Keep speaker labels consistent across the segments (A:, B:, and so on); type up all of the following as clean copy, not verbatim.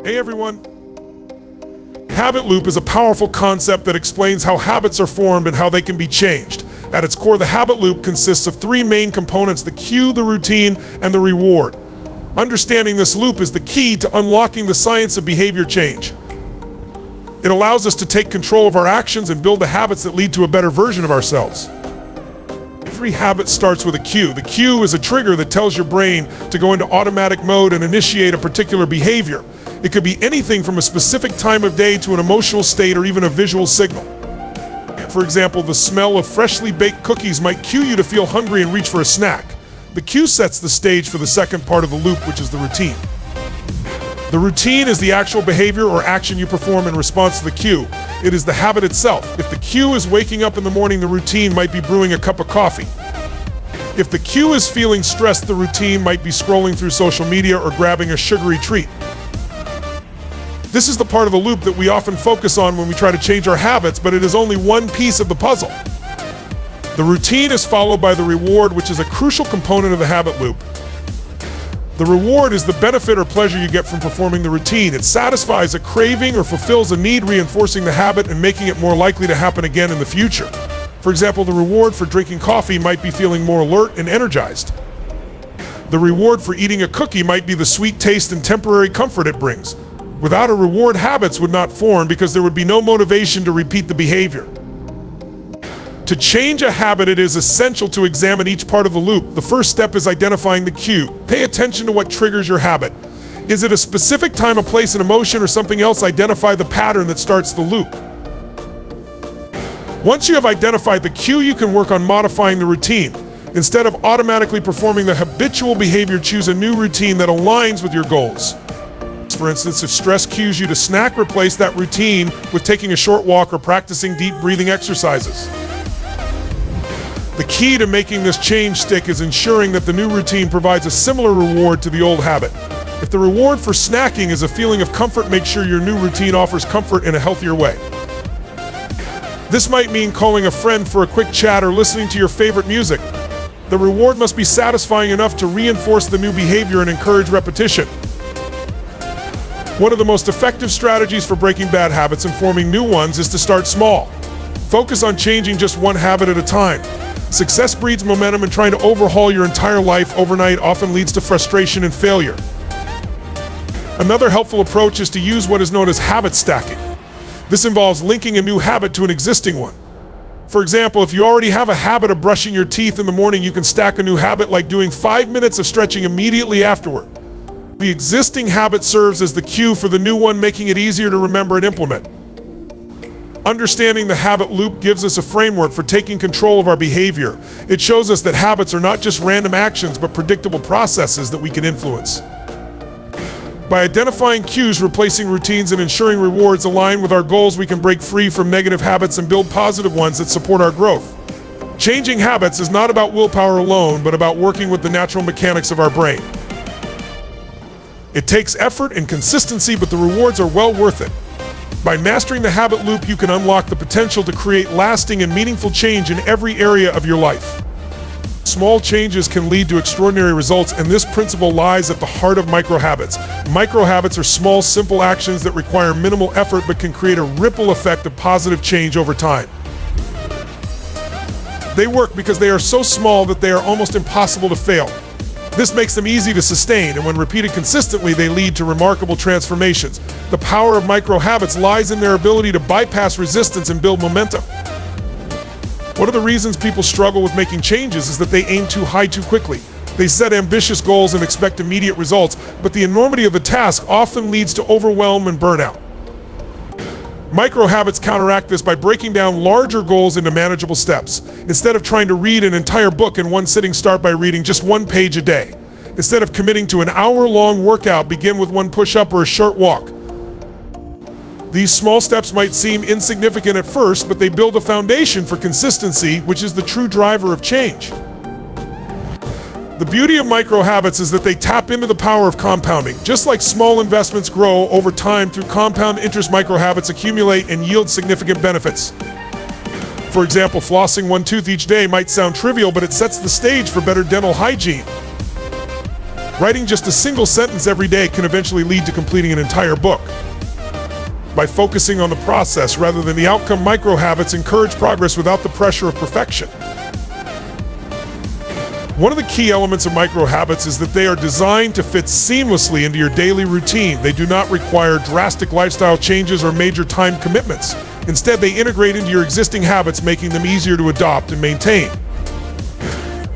A: Hey everyone! Habit loop is a powerful concept that explains how habits are formed and how they can be changed. At its core, the habit loop consists of three main components: the cue, the routine, and the reward. Understanding this loop is the key to unlocking the science of behavior change. It allows us to take control of our actions and build the habits that lead to a better version of ourselves. Every habit starts with a cue. The cue is a trigger that tells your brain to go into automatic mode and initiate a particular behavior. It could be anything from a specific time of day to an emotional state or even a visual signal. For example, the smell of freshly baked cookies might cue you to feel hungry and reach for a snack. The cue sets the stage for the second part of the loop, which is the routine. The routine is the actual behavior or action you perform in response to the cue. It is the habit itself. If the cue is waking up in the morning, the routine might be brewing a cup of coffee. If the cue is feeling stressed, the routine might be scrolling through social media or grabbing a sugary treat. This is the part of the loop that we often focus on when we try to change our habits, but it is only one piece of the puzzle. The routine is followed by the reward, which is a crucial component of the habit loop. The reward is the benefit or pleasure you get from performing the routine. It satisfies a craving or fulfills a need, reinforcing the habit and making it more likely to happen again in the future. For example, the reward for drinking coffee might be feeling more alert and energized. The reward for eating a cookie might be the sweet taste and temporary comfort it brings. Without a reward, habits would not form because there would be no motivation to repeat the behavior. To change a habit, it is essential to examine each part of the loop. The first step is identifying the cue. Pay attention to what triggers your habit. Is it a specific time, a place, an emotion, or something else? Identify the pattern that starts the loop. Once you have identified the cue, you can work on modifying the routine. Instead of automatically performing the habitual behavior, choose a new routine that aligns with your goals. For instance, if stress cues you to snack, replace that routine with taking a short walk or practicing deep breathing exercises. The key to making this change stick is ensuring that the new routine provides a similar reward to the old habit. If the reward for snacking is a feeling of comfort, make sure your new routine offers comfort in a healthier way. This might mean calling a friend for a quick chat or listening to your favorite music. The reward must be satisfying enough to reinforce the new behavior and encourage repetition. One of the most effective strategies for breaking bad habits and forming new ones is to start small. Focus on changing just one habit at a time. Success breeds momentum, and trying to overhaul your entire life overnight often leads to frustration and failure. Another helpful approach is to use what is known as habit stacking. This involves linking a new habit to an existing one. For example, if you already have a habit of brushing your teeth in the morning, you can stack a new habit like doing 5 minutes of stretching immediately afterward. The existing habit serves as the cue for the new one, making it easier to remember and implement. Understanding the habit loop gives us a framework for taking control of our behavior. It shows us that habits are not just random actions, but predictable processes that we can influence. By identifying cues, replacing routines, and ensuring rewards align with our goals, we can break free from negative habits and build positive ones that support our growth. Changing habits is not about willpower alone, but about working with the natural mechanics of our brain. It takes effort and consistency, but the rewards are well worth it. By mastering the habit loop, you can unlock the potential to create lasting and meaningful change in every area of your life. Small changes can lead to extraordinary results, and this principle lies at the heart of micro-habits. Micro-habits are small, simple actions that require minimal effort but can create a ripple effect of positive change over time. They work because they are so small that they are almost impossible to fail. This makes them easy to sustain, and when repeated consistently, they lead to remarkable transformations. The power of micro-habits lies in their ability to bypass resistance and build momentum. One of the reasons people struggle with making changes is that they aim too high too quickly. They set ambitious goals and expect immediate results, but the enormity of the task often leads to overwhelm and burnout. Micro-habits counteract this by breaking down larger goals into manageable steps. Instead of trying to read an entire book in one sitting, start by reading just 1 page a day. Instead of committing to an hour-long workout, begin with 1 push-up or a short walk. These small steps might seem insignificant at first, but they build a foundation for consistency, which is the true driver of change. The beauty of micro-habits is that they tap into the power of compounding. Just like small investments grow over time through compound interest, micro-habits accumulate and yield significant benefits. For example, flossing 1 tooth each day might sound trivial, but it sets the stage for better dental hygiene. Writing just a single sentence every day can eventually lead to completing an entire book. By focusing on the process rather than the outcome, micro habits encourage progress without the pressure of perfection. One of the key elements of micro habits is that they are designed to fit seamlessly into your daily routine. They do not require drastic lifestyle changes or major time commitments. Instead, they integrate into your existing habits, making them easier to adopt and maintain.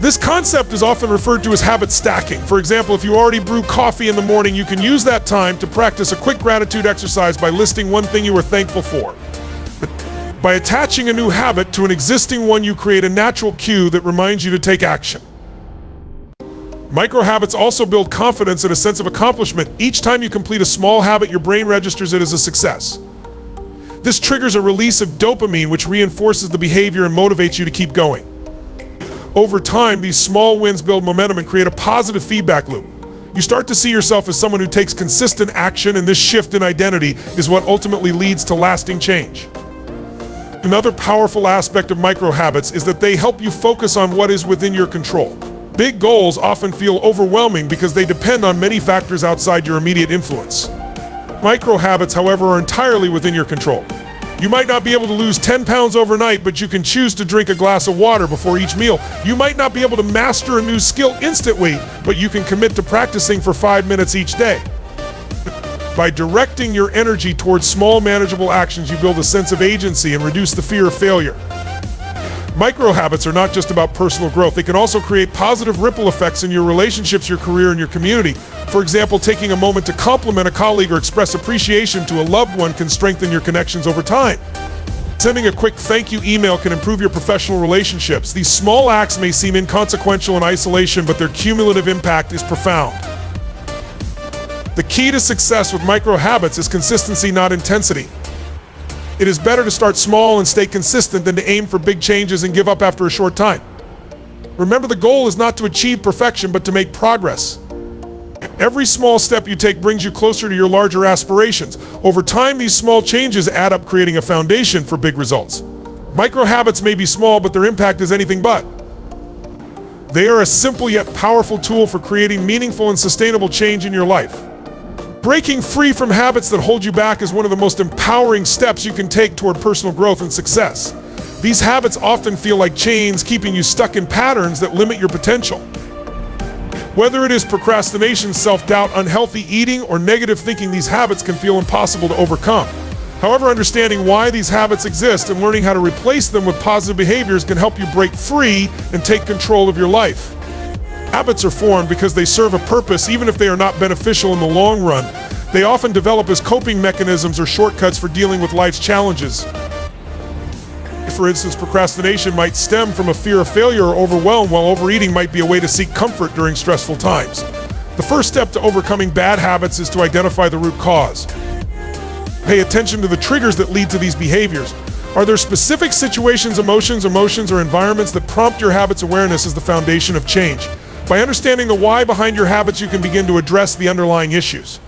A: This concept is often referred to as habit stacking. For example, if you already brew coffee in the morning, you can use that time to practice a quick gratitude exercise by listing one thing you are thankful for. By attaching a new habit to an existing one, you create a natural cue that reminds you to take action. Micro habits also build confidence and a sense of accomplishment. Each time you complete a small habit, your brain registers it as a success. This triggers a release of dopamine, which reinforces the behavior and motivates you to keep going. Over time, these small wins build momentum and create a positive feedback loop. You start to see yourself as someone who takes consistent action, and this shift in identity is what ultimately leads to lasting change. Another powerful aspect of micro habits is that they help you focus on what is within your control. Big goals often feel overwhelming because they depend on many factors outside your immediate influence. Micro habits, however, are entirely within your control. You might not be able to lose 10 pounds overnight, but you can choose to drink a glass of water before each meal. You might not be able to master a new skill instantly, but you can commit to practicing for 5 minutes each day. By directing your energy towards small, manageable actions, you build a sense of agency and reduce the fear of failure. Micro habits are not just about personal growth. They can also create positive ripple effects in your relationships, your career, and your community. For example, taking a moment to compliment a colleague or express appreciation to a loved one can strengthen your connections over time. Sending a quick thank you email can improve your professional relationships. These small acts may seem inconsequential in isolation, but their cumulative impact is profound. The key to success with micro habits is consistency, not intensity. It is better to start small and stay consistent than to aim for big changes and give up after a short time. Remember, the goal is not to achieve perfection, but to make progress. Every small step you take brings you closer to your larger aspirations. Over time, these small changes add up, creating a foundation for big results. Micro habits may be small, but their impact is anything but. They are a simple yet powerful tool for creating meaningful and sustainable change in your life. Breaking free from habits that hold you back is one of the most empowering steps you can take toward personal growth and success. These habits often feel like chains, keeping you stuck in patterns that limit your potential. Whether it is procrastination, self-doubt, unhealthy eating, or negative thinking, these habits can feel impossible to overcome. However, understanding why these habits exist and learning how to replace them with positive behaviors can help you break free and take control of your life. Habits are formed because they serve a purpose, even if they are not beneficial in the long run. They often develop as coping mechanisms or shortcuts for dealing with life's challenges. For instance, procrastination might stem from a fear of failure or overwhelm, while overeating might be a way to seek comfort during stressful times. The first step to overcoming bad habits is to identify the root cause. Pay attention to the triggers that lead to these behaviors. Are there specific situations, emotions, or environments that prompt your habits? Awareness is the foundation of change. By understanding the why behind your habits, you can begin to address the underlying issues.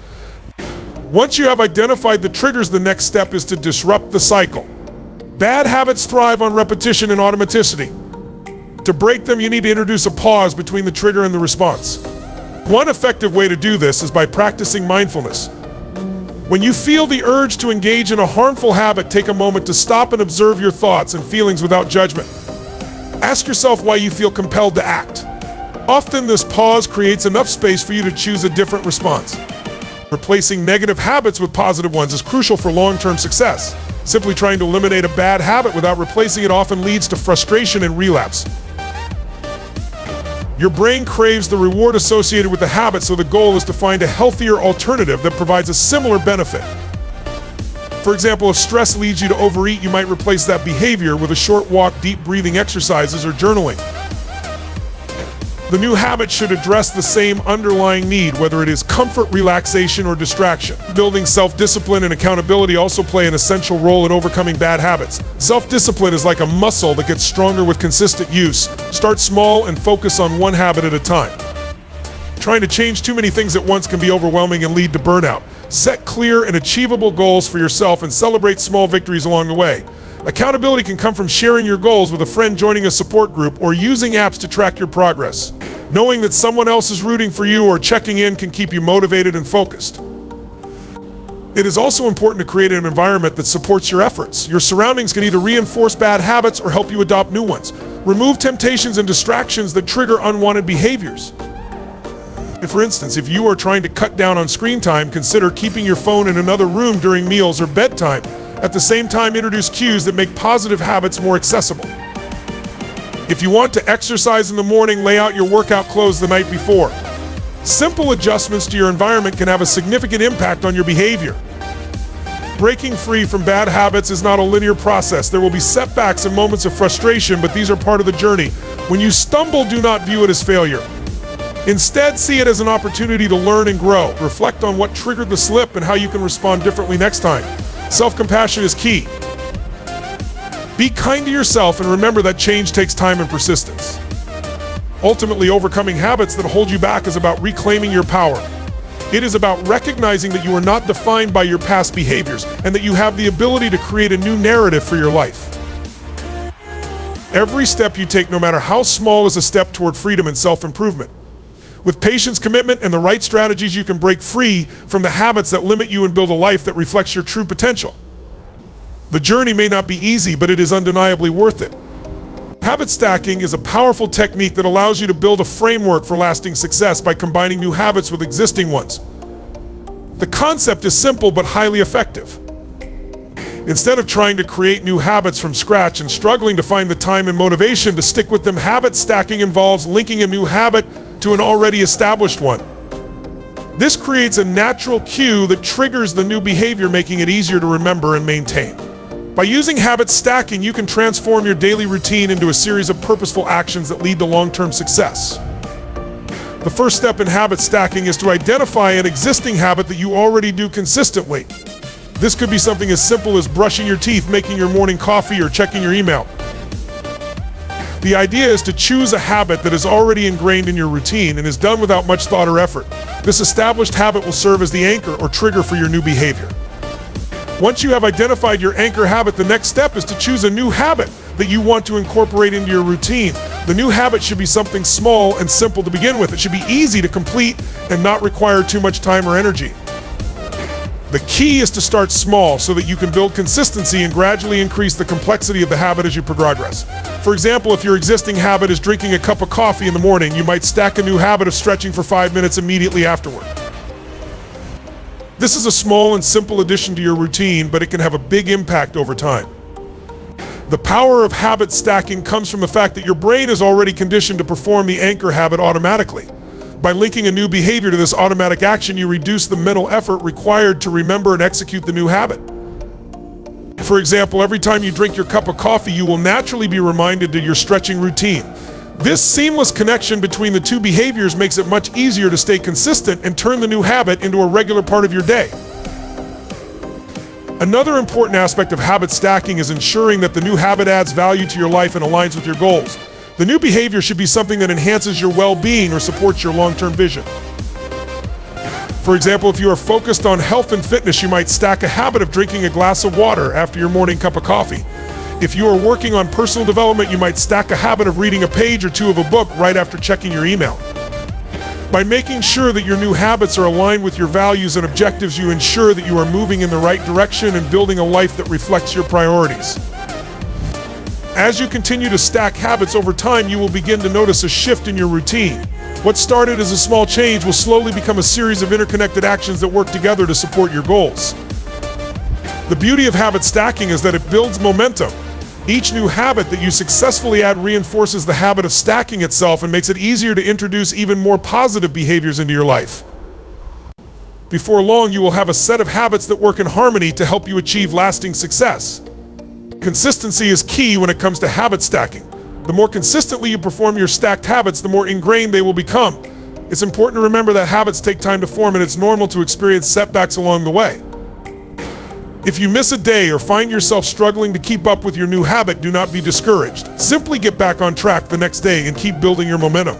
A: Once you have identified the triggers, the next step is to disrupt the cycle. Bad habits thrive on repetition and automaticity. To break them, you need to introduce a pause between the trigger and the response. One effective way to do this is by practicing mindfulness. When you feel the urge to engage in a harmful habit, take a moment to stop and observe your thoughts and feelings without judgment. Ask yourself why you feel compelled to act. Often, this pause creates enough space for you to choose a different response. Replacing negative habits with positive ones is crucial for long-term success. Simply trying to eliminate a bad habit without replacing it often leads to frustration and relapse. Your brain craves the reward associated with the habit, so the goal is to find a healthier alternative that provides a similar benefit. For example, if stress leads you to overeat, you might replace that behavior with a short walk, deep breathing exercises, or journaling. The new habit should address the same underlying need, whether it is comfort, relaxation, or distraction. Building self-discipline and accountability also play an essential role in overcoming bad habits. Self-discipline is like a muscle that gets stronger with consistent use. Start small and focus on one habit at a time. Trying to change too many things at once can be overwhelming and lead to burnout. Set clear and achievable goals for yourself and celebrate small victories along the way. Accountability can come from sharing your goals with a friend, joining a support group, or using apps to track your progress. Knowing that someone else is rooting for you or checking in can keep you motivated and focused. It is also important to create an environment that supports your efforts. Your surroundings can either reinforce bad habits or help you adopt new ones. Remove temptations and distractions that trigger unwanted behaviors. For instance, if you are trying to cut down on screen time, consider keeping your phone in another room during meals or bedtime. At the same time, introduce cues that make positive habits more accessible. If you want to exercise in the morning, lay out your workout clothes the night before. Simple adjustments to your environment can have a significant impact on your behavior. Breaking free from bad habits is not a linear process. There will be setbacks and moments of frustration, but these are part of the journey. When you stumble, do not view it as failure. Instead, see it as an opportunity to learn and grow. Reflect on what triggered the slip and how you can respond differently next time. Self-compassion is key. Be kind to yourself and remember that change takes time and persistence. Ultimately, overcoming habits that hold you back is about reclaiming your power. It is about recognizing that you are not defined by your past behaviors and that you have the ability to create a new narrative for your life. Every step you take, no matter how small, is a step toward freedom and self-improvement. With patience, commitment, and the right strategies, you can break free from the habits that limit you and build a life that reflects your true potential. The journey may not be easy, but it is undeniably worth it. Habit stacking is a powerful technique that allows you to build a framework for lasting success by combining new habits with existing ones. The concept is simple but highly effective. Instead of trying to create new habits from scratch and struggling to find the time and motivation to stick with them, habit stacking involves linking a new habit to an already established one. This creates a natural cue that triggers the new behavior, making it easier to remember and maintain. By using habit stacking, you can transform your daily routine into a series of purposeful actions that lead to long-term success. The first step in habit stacking is to identify an existing habit that you already do consistently. This could be something as simple as brushing your teeth, making your morning coffee, or checking your email. The idea is to choose a habit that is already ingrained in your routine and is done without much thought or effort. This established habit will serve as the anchor or trigger for your new behavior. Once you have identified your anchor habit, the next step is to choose a new habit that you want to incorporate into your routine. The new habit should be something small and simple to begin with. It should be easy to complete and not require too much time or energy. The key is to start small so that you can build consistency and gradually increase the complexity of the habit as you progress. For example, if your existing habit is drinking a cup of coffee in the morning, you might stack a new habit of stretching for 5 minutes immediately afterward. This is a small and simple addition to your routine, but it can have a big impact over time. The power of habit stacking comes from the fact that your brain is already conditioned to perform the anchor habit automatically. By linking a new behavior to this automatic action, you reduce the mental effort required to remember and execute the new habit. For example, every time you drink your cup of coffee, you will naturally be reminded of your stretching routine. This seamless connection between the two behaviors makes it much easier to stay consistent and turn the new habit into a regular part of your day. Another important aspect of habit stacking is ensuring that the new habit adds value to your life and aligns with your goals. The new behavior should be something that enhances your well-being or supports your long-term vision. For example, if you are focused on health and fitness, you might stack a habit of drinking a glass of water after your morning cup of coffee. If you are working on personal development, you might stack a habit of reading a page or two of a book right after checking your email. By making sure that your new habits are aligned with your values and objectives, you ensure that you are moving in the right direction and building a life that reflects your priorities. As you continue to stack habits over time, you will begin to notice a shift in your routine. What started as a small change will slowly become a series of interconnected actions that work together to support your goals. The beauty of habit stacking is that it builds momentum. Each new habit that you successfully add reinforces the habit of stacking itself and makes it easier to introduce even more positive behaviors into your life. Before long, you will have a set of habits that work in harmony to help you achieve lasting success. Consistency is key when it comes to habit stacking. The more consistently you perform your stacked habits, the more ingrained they will become. It's important to remember that habits take time to form, and it's normal to experience setbacks along the way. If you miss a day or find yourself struggling to keep up with your new habit, do not be discouraged. Simply get back on track the next day and keep building your momentum.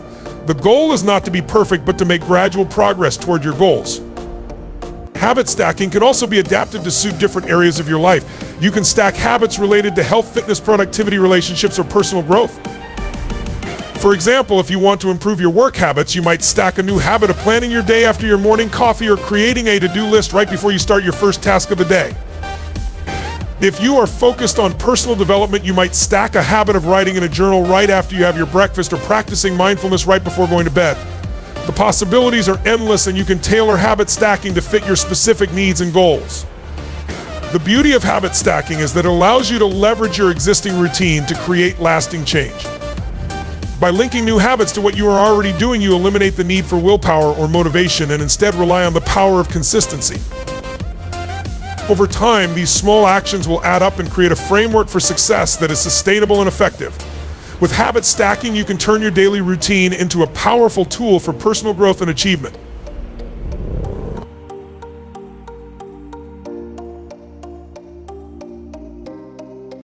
A: The goal is not to be perfect, but to make gradual progress toward your goals. Habit stacking can also be adapted to suit different areas of your life. You can stack habits related to health, fitness, productivity, relationships, or personal growth. For example, if you want to improve your work habits, you might stack a new habit of planning your day after your morning coffee or creating a to-do list right before you start your first task of the day. If you are focused on personal development, you might stack a habit of writing in a journal right after you have your breakfast or practicing mindfulness right before going to bed. The possibilities are endless, and you can tailor habit stacking to fit your specific needs and goals. The beauty of habit stacking is that it allows you to leverage your existing routine to create lasting change. By linking new habits to what you are already doing, you eliminate the need for willpower or motivation and instead rely on the power of consistency. Over time, these small actions will add up and create a framework for success that is sustainable and effective. With habit stacking, you can turn your daily routine into a powerful tool for personal growth and achievement.